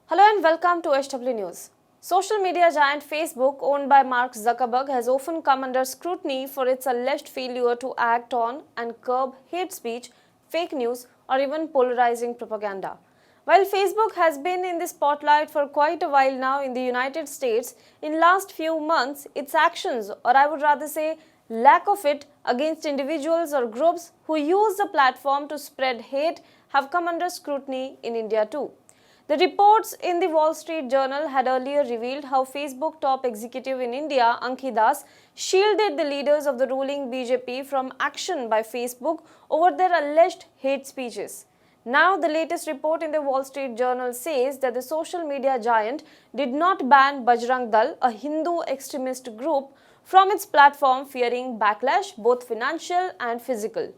Hello and welcome to SW News. Social media giant Facebook, owned by Mark Zuckerberg, has often come under scrutiny for its alleged failure to act on and curb hate speech, fake news, or even polarizing propaganda. While Facebook has been in the spotlight for quite a while now in the United States, in last few months, its actions, or I would rather say lack of it, against individuals or groups who use the platform to spread hate have come under scrutiny in India too. The reports in the Wall Street Journal had earlier revealed how Facebook top executive in India, Ankhi Das, shielded the leaders of the ruling BJP from action by Facebook over their alleged hate speeches. Now, the latest report in the Wall Street Journal says that the social media giant did not ban Bajrang Dal, a Hindu extremist group, from its platform, fearing backlash, both financial and physical.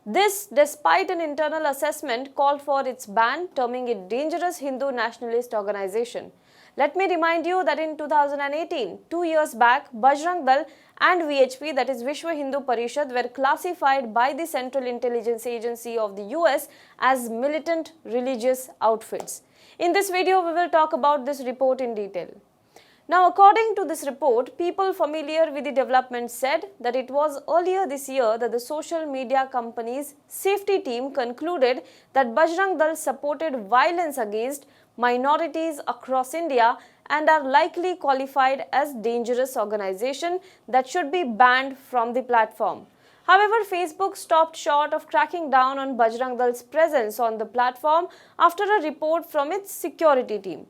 This, despite an internal assessment called for its ban, terming it dangerous Hindu nationalist organization. Let me remind you that in 2018, 2 years back, Bajrang Dal and VHP, that is Vishwa Hindu Parishad, were classified by the Central Intelligence Agency of the US as militant religious outfits. In this video, we will talk about this report in detail. Now, according to this report, people familiar with the development said that it was earlier this year that the social media company's safety team concluded that Bajrang Dal supported violence against minorities across India and are likely qualified as dangerous organization that should be banned from the platform. However, Facebook stopped short of cracking down on Bajrang Dal's presence on the platform after a report from its security team.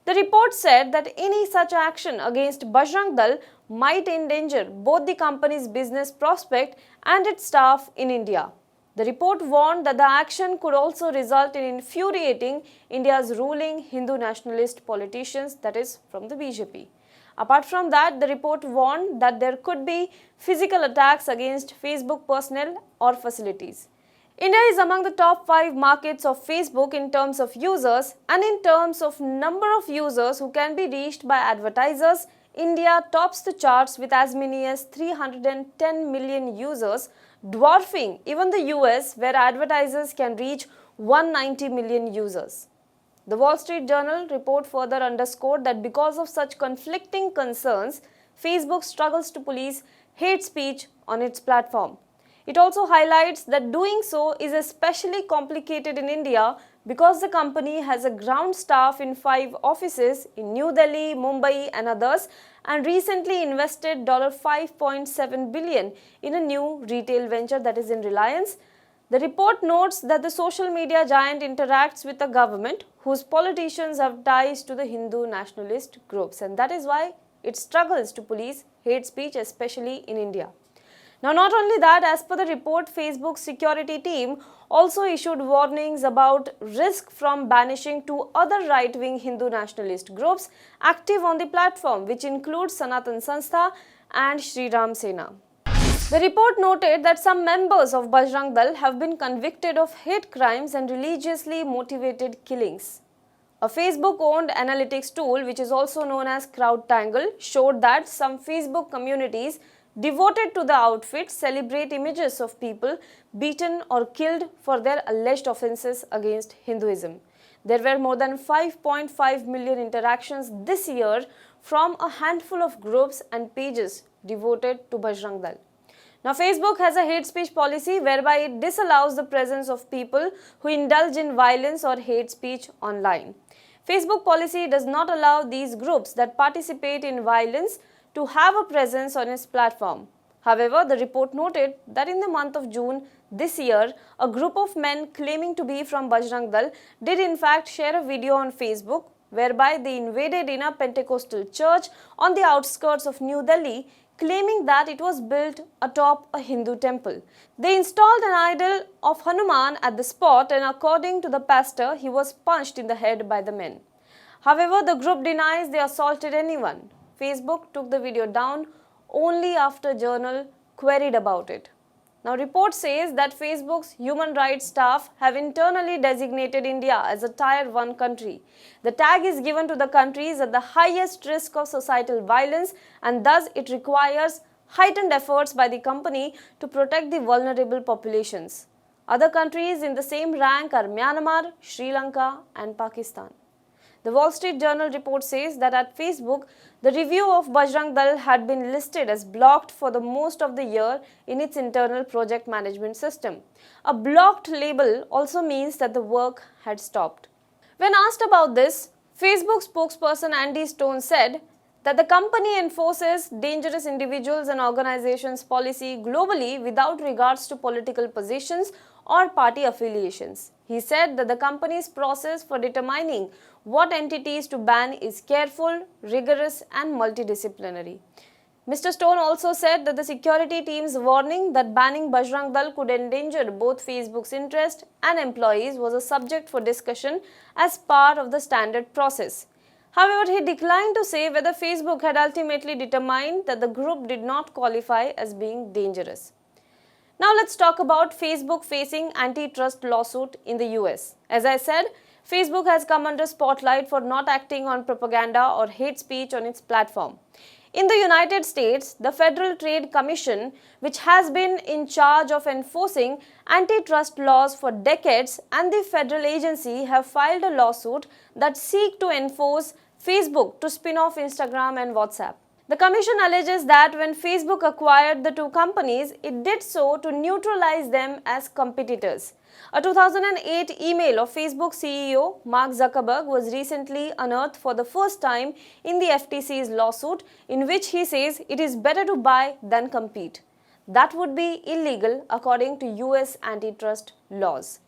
The report said that any such action against Bajrang Dal might endanger both the company's business prospect and its staff in India. The report warned that the action could also result in infuriating India's ruling Hindu nationalist politicians, that is, from the BJP. Apart from that, the report warned that there could be physical attacks against Facebook personnel or facilities. India is among the top 5 markets of Facebook in terms of users, and in terms of number of users who can be reached by advertisers, India tops the charts with as many as 310 million users, dwarfing even the US, where advertisers can reach 190 million users. The Wall Street Journal report further underscored that because of such conflicting concerns, Facebook struggles to police hate speech on its platform. It also highlights that doing so is especially complicated in India because the company has a ground staff in 5 offices in New Delhi, Mumbai and others, and recently invested $5.7 billion in a new retail venture, that is in Reliance. The report notes that the social media giant interacts with the government whose politicians have ties to the Hindu nationalist groups, and that is why it struggles to police hate speech, especially in India. Now, not only that, as per the report, Facebook's security team also issued warnings about risk from banishing 2 other right-wing Hindu nationalist groups active on the platform, which includes Sanatan Sanstha and Shri Ram Sena. The report noted that some members of Bajrang Dal have been convicted of hate crimes and religiously motivated killings. A Facebook-owned analytics tool, which is also known as CrowdTangle, showed that some Facebook communities devoted to the outfit celebrate images of people beaten or killed for their alleged offences against Hinduism. There were more than 5.5 million interactions this year from a handful of groups and pages devoted to Bajrang Dal. Now, Facebook has a hate speech policy whereby it disallows the presence of people who indulge in violence or hate speech online. Facebook policy does not allow these groups that participate in violence to have a presence on its platform. However, the report noted that in the month of June this year, a group of men claiming to be from Bajrang Dal did in fact share a video on Facebook whereby they invaded in a Pentecostal church on the outskirts of New Delhi, claiming that it was built atop a Hindu temple. They installed an idol of Hanuman at the spot, and according to the pastor, he was punched in the head by the men. However, the group denies they assaulted anyone. Facebook took the video down only after Journal queried about it. Now, report says that Facebook's human rights staff have internally designated India as a Tier 1 country. The tag is given to the countries at the highest risk of societal violence, and thus it requires heightened efforts by the company to protect the vulnerable populations. Other countries in the same rank are Myanmar, Sri Lanka and Pakistan. The Wall Street Journal report says that at Facebook, the review of Bajrang Dal had been listed as blocked for the most of the year in its internal project management system. A blocked label also means that the work had stopped. When asked about this, Facebook spokesperson Andy Stone said that the company enforces dangerous individuals and organizations policy globally without regards to political positions or party affiliations. He said that the company's process for determining what entities to ban is careful, rigorous and multidisciplinary. Mr. Stone also said that the security team's warning that banning Bajrang Dal could endanger both Facebook's interest and employees was a subject for discussion as part of the standard process. However, he declined to say whether Facebook had ultimately determined that the group did not qualify as being dangerous. Now let's talk about Facebook facing antitrust lawsuit in the US. As I said, Facebook has come under spotlight for not acting on propaganda or hate speech on its platform. In the United States, the Federal Trade Commission, which has been in charge of enforcing antitrust laws for decades, and the federal agency have filed a lawsuit that seeks to enforce Facebook to spin off Instagram and WhatsApp. The commission alleges that when Facebook acquired the two companies, it did so to neutralize them as competitors. A 2008 email of Facebook CEO Mark Zuckerberg was recently unearthed for the first time in the FTC's lawsuit, in which he says it is better to buy than compete. That would be illegal according to US antitrust laws.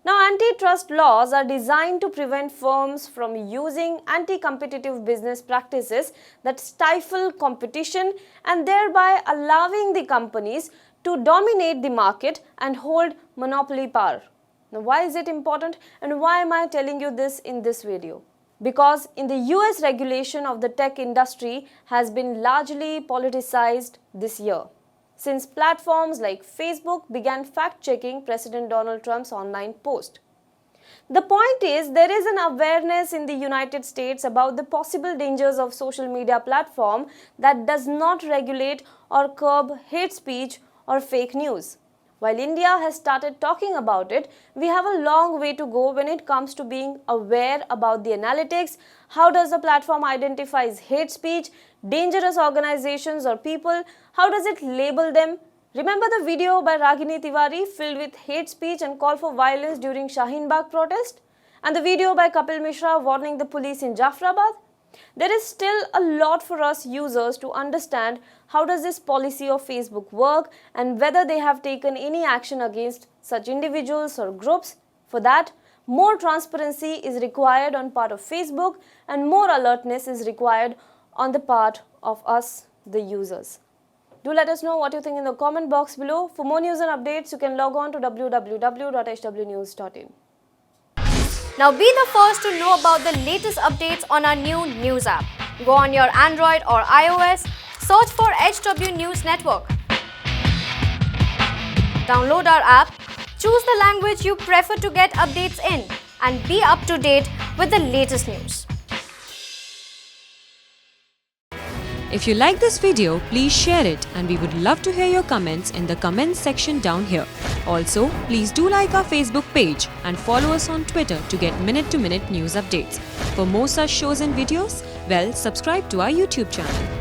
Now, antitrust laws are designed to prevent firms from using anti-competitive business practices that stifle competition and thereby allowing the companies to dominate the market and hold monopoly power. Now, why is it important and why am I telling you this in this video? Because in the US, regulation of the tech industry has been largely politicized this year, since platforms like Facebook began fact-checking President Donald Trump's online post. The point is, there is an awareness in the United States about the possible dangers of social media platform that does not regulate or curb hate speech or fake news. While India has started talking about it, we have a long way to go when it comes to being aware about the analytics. How does the platform identify hate speech, dangerous organizations or people? How does it label them? Remember the video by Ragini Tiwari filled with hate speech and call for violence during Shaheen Bagh protest? And the video by Kapil Mishra warning the police in Jafrabad? There is still a lot for us users to understand how does this policy of Facebook work and whether they have taken any action against such individuals or groups. For that, more transparency is required on part of Facebook and more alertness is required on the part of us, the users. Do let us know what you think in the comment box below. For more news and updates, you can log on to www.hwnews.in. Now be the first to know about the latest updates on our new news app. Go on your Android or iOS, search for HW News Network. Download our app, choose the language you prefer to get updates in, and be up to date with the latest news. If you like this video, please share it and we would love to hear your comments in the comments section down here. Also, please do like our Facebook page and follow us on Twitter to get minute-to-minute news updates. For more such shows and videos, well, subscribe to our YouTube channel.